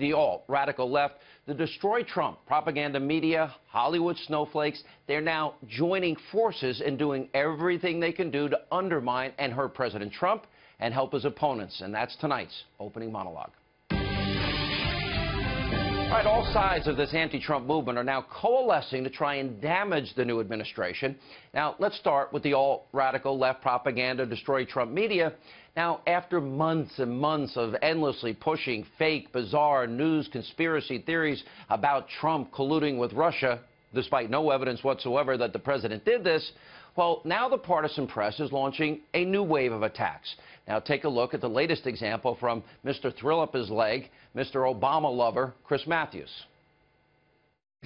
the alt-radical left, the destroy Trump propaganda media, Hollywood snowflakes, they're now joining forces and doing everything they can do to undermine and hurt President Trump and help his opponents. And that's tonight's opening monologue. All right, all sides of this anti-Trump movement are now coalescing to try and damage the new administration. Now, let's start with the alt-radical left propaganda, destroy Trump media. Now, after months and months of endlessly pushing fake, bizarre news conspiracy theories about Trump colluding with Russia, despite no evidence whatsoever that the president did this, well, now the partisan press is launching a new wave of attacks. Now, take a look at the latest example from Mr. Thrill Up His Leg, Mr. Obama lover, Chris Matthews.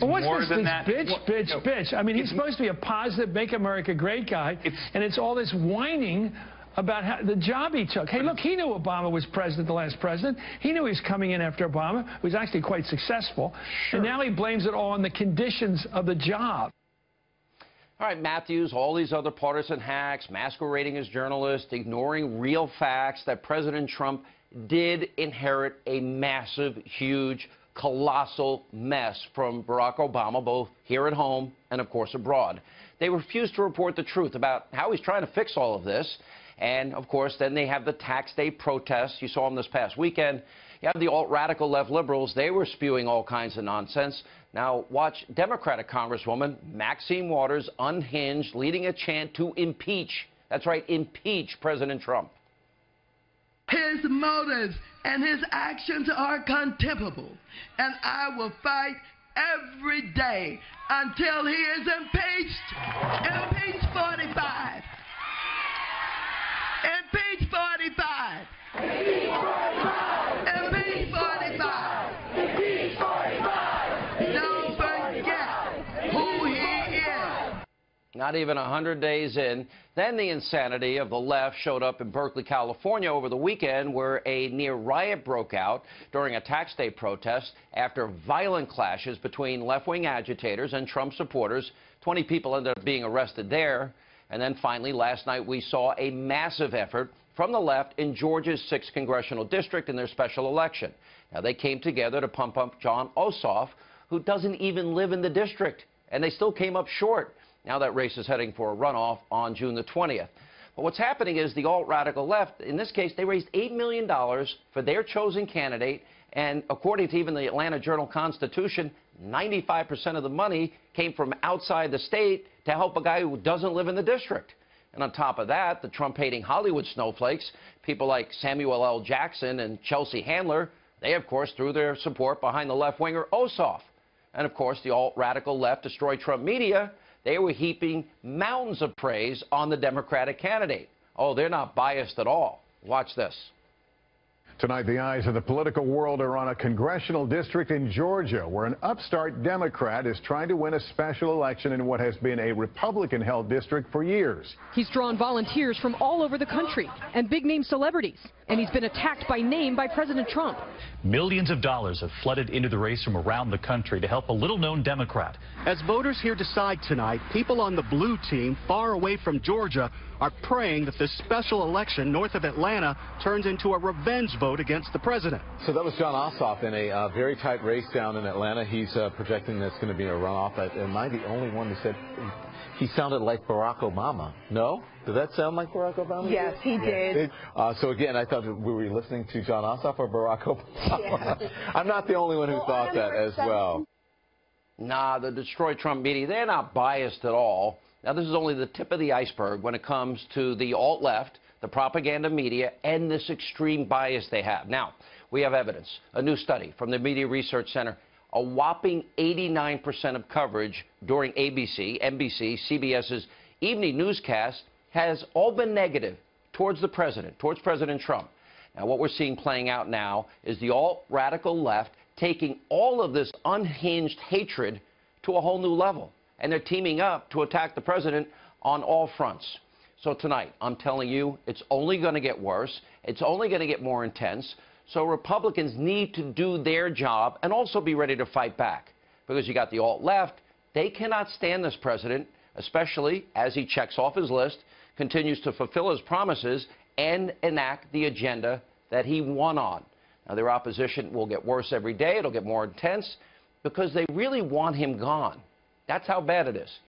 Well, what's this bitch? I mean, he's supposed to be a positive, make America great guy, and it's all this whining about the job he took. Hey, look, he knew Obama was president, the last president. He knew he was coming in after Obama, who was actually quite successful. Sure. And now he blames it all on the conditions of the job. All right, Matthews, all these other partisan hacks, masquerading as journalists, ignoring real facts that President Trump did inherit a massive, huge, colossal mess from Barack Obama, both here at home and, of course, abroad. They refuse to report the truth about how he's trying to fix all of this. And, of course, then they have the tax day protests. You saw them this past weekend. You have the alt-radical left liberals. They were spewing all kinds of nonsense. Now, watch Democratic Congresswoman Maxine Waters, unhinged, leading a chant to impeach. That's right, impeach President Trump. His motives and his actions are contemptible, and I will fight every day until he is impeached. Impeach 45. Impeach 45. Impeach 45. Impeach 45. Impeach 45. Don't forget who he is. Not even 100 days in, then the insanity of the left showed up in Berkeley, California over the weekend, where a near riot broke out during a tax day protest after violent clashes between left-wing agitators and Trump supporters. 20 people ended up being arrested there. And then finally, last night, we saw a massive effort from the left in Georgia's 6th congressional district in their special election. Now, they came together to pump up Jon Ossoff, who doesn't even live in the district, and they still came up short. Now that race is heading for a runoff on June the 20th. But what's happening is the alt-radical left, in this case, they raised $8 million for their chosen candidate, and according to even the Atlanta Journal-Constitution, 95% of the money came from outside the state to help a guy who doesn't live in the district. And on top of that, the Trump-hating Hollywood snowflakes, people like Samuel L. Jackson and Chelsea Handler, they, of course, threw their support behind the left-winger Ossoff. And, of course, the alt-radical left destroy Trump media. They were heaping mountains of praise on the Democratic candidate. Oh, they're not biased at all. Watch this. Tonight, the eyes of the political world are on a congressional district in Georgia, where an upstart Democrat is trying to win a special election in what has been a Republican-held district for years. He's drawn volunteers from all over the country and big-name celebrities, and he's been attacked by name by President Trump. Millions of dollars have flooded into the race from around the country to help a little-known Democrat. As voters here decide tonight, people on the blue team far away from Georgia are praying that this special election north of Atlanta turns into a revenge vote against the president. So that was Jon Ossoff in a very tight race down in Atlanta. He's projecting that's going to be a runoff. Am I the only one who said he sounded like Barack Obama? No? Did that sound like Barack Obama? Yes, he did. So again, I thought we were listening to Jon Ossoff or Barack Obama. Yeah. I'm not the only one who thought that as well. Nah, the destroy Trump media, they're not biased at all. Now, this is only the tip of the iceberg when it comes to the alt-left, the propaganda media, and this extreme bias they have. Now, we have evidence. A new study from the Media Research Center, a whopping 89% of coverage during ABC, NBC, CBS's evening newscast has all been negative towards the president, towards President Trump. Now, what we're seeing playing out now is the alt-radical left taking all of this unhinged hatred to a whole new level. And they're teaming up to attack the president on all fronts. So tonight, I'm telling you, it's only going to get worse. It's only going to get more intense. So Republicans need to do their job and also be ready to fight back. Because you got the alt-left, they cannot stand this president, especially as he checks off his list, continues to fulfill his promises, and enact the agenda that he won on. Now, their opposition will get worse every day. It'll get more intense because they really want him gone. That's how bad it is.